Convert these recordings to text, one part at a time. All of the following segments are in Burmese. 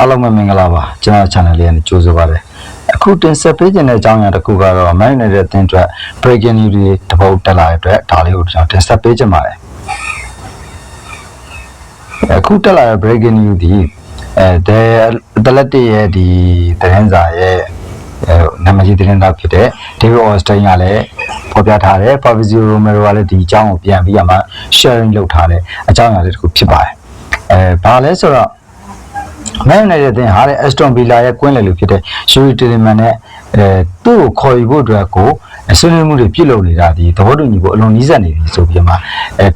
အားလုံးပဲမင်္ဂလာပါကျွန်တော် channel လေးနဲ့ကြိုးစားပါတယ်အခုတင်ဆက်ပေးခြင်းတဲ့အကြောင်းအရာတစ်ခုကတော့ Man United အသင်းအတွက် breaking news တွေတပုတ်တက်လာတဲ့အတွက်ဒါလေးကိုကျွန်တော်တင်ဆက်ပေးခြင်းပါတယ်အခုတက်လာတဲ့ breaking news ဒီတလက်တရဲ့ဒီသတင်းစာရဲ့နာမည်ကြီးသတင်းသားဖြစ်တဲ့ David Ornstein ကလည်းဖော်ပြထားတယ် Fabrizio Romero ကလည်းဒီအကြောင်းကိုပြန်ပြီးမှ sharing လုပ်ထားတဲ့အကြောင်းအရာလေးတစ်ခုဖြစ်ပါတယ်ဘာလဲဆိုတော့Man United တင်ဟာတဲ့ Aston Villa ရဲ့ကွင်းလည်လူဖြစ်တဲ့ Yuri Tielemans နဲ့သူ့ကိုခေါ်ယူဖို့အတွက်ကိုဆွေးနွေးမှုတွေပြုလုပ်နေတာဒီသဘောတူညီဖို့အလွန်နီးစပ်နေပြီဆိုပြီးမှ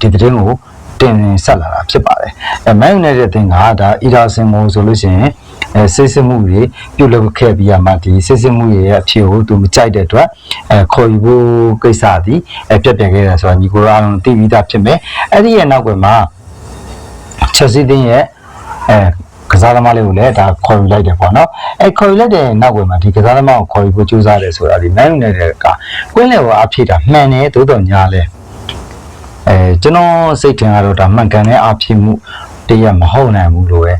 ဒီသတင်းကိုတင်ဆက်လာတာဖြစ်ပါတယ်Man United တင်ကဒါ Ederson မို့ဆိုလို့ရှိရင်စစ်စစ်မှုတွေပြုလုပ်ခဲ့ပြီးမှဒီစစ်စစ်မှုရဲ့အဖြစ်ကိုသူမကြိုက်တဲ့အတွက်ခေါ်ယူဖို့ကိစ္စသည်ပြတ်ပြတ်ခဲ့တယ်ဆိုတာညီကိုအားလုံးသိပြီးသားဖြစ်မယ်အဲ့ဒီရဲ့နောက်ွယ်မှာ Chelsea တင်ရဲ့ကစားသမားလေးကိုလည်းဒါခေါ်ယူလိုက်တယ်ပေါ့နော်ခေါ်ယူလိုက်တဲ့နောက်ွယ်မှာဒီကစားသမားကိုခေါ်ယူဖို့ကြိုးစားတယ်ဆိုတာဒီ Man United ကကွင်းလည်ကိုအဖြစ်တာမှန်တယ်သို့တော်ညာလဲကျွန်တော်စိတ်ထင်ကတော့ဒါမှန်ကန်တဲ့အဖြစ်မှုတရမဟုတ်နိုင်ဘူးလို့ပဲ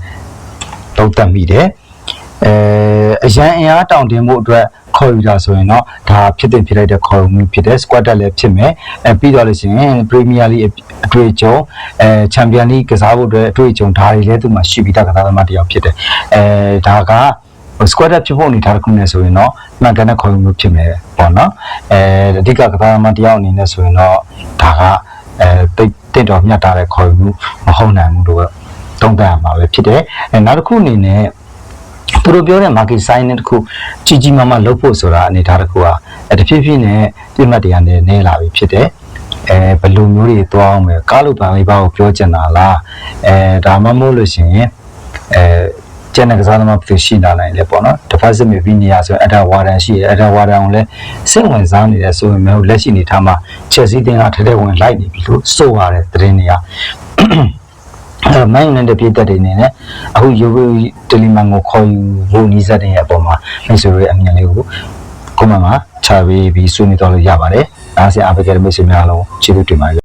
သုံးသပ်မိတယ်အရန်အင်အားတောင့်တင်းမှုအတွက်ခေါ်ယူတာဆိုရင်တော့ဒါဖြစ်တဲ့ဖြစ်လိုက်တဲ့ခေါ်ယူမှုဖြစ်တဲ့ squad တက်လည်းဖြစ်မယ်ပြီးတော့လို့ရှိရင် Premier League အတွေ့အကြုံChampions League ကစားဖို့အတွက်အတွေ့အကြုံဒါတွေလည်းသူ့မှာရှိပြီးသားကစားသမားတစ်ယောက်ဖြစ်တယ်ဒါက squad တက်ဖြစ်ဖို့အနေထားတစ်ခုနဲ့ဆိုရင်တော့မှန်ကန်တဲ့ခေါ်ယူမှုဖြစ်မယ်ပေါ့နော်အဓိကကစားသမားတစ်ယောက်အနေနဲ့ဆိုရင်တော့ဒါကတိတ်တော်မြတ်တာတဲ့ခေါ်ယူမှုမဟုတ်နိုင်ဘူးလို့သုံးသပ်ရမှာပဲဖြစ်တယ်နောက်တစ်ခုအနေနဲ့သူတို့ပြောတဲ့ market sign တစ်ခုကြီးမားမားလုပ်ဖို့ဆိုတာအနေထားတစ်ခုဟာတဖြည်းဖြည်းနဲ့ပြည့်မှတ်တရားနဲ့နေလာပြီဖြစ်တယ်ဘယ်လိုမျိုးတွေသွားအောင်ပဲကားလို့ပါလေးပါကိုပြောချင်တာလားဒါမှမဟုတ်လို့ရှိရင်ကျန်တဲ့ကစားသမားဖြစ်ရှိလာနိုင်လေပေါ့နော် defensive midfielder ဆိုရင်အတာဝါဒန်ရှိတယ်အတာဝါဒန်ကိုလည်းစိတ်ဝင်စားနေတယ်ဆိုရင်မျိုးလက်ရှိနေထားမှာ Chelsea တင်ကထဲထဲဝင်လိုက်နေပြီလို့ဆိုရတယ်သတင်းတွေကMan United ပြည်သက်တွေနေနဲ့အခု Yuri Tielemans ကိုခေါ်ယူဖို့နီးစပ်တဲ့အပေါ်မှာမိတ်ဆွေရဲ့အမြင်လေးကိုcomment မှာချပေးပြီးဆွေးနွေးတော့လို့ရပါတယ်အားစအားပေးကြတဲ့မိတ်ဆွေများအားလုံးကျေးဇူးတင်ပါတယ်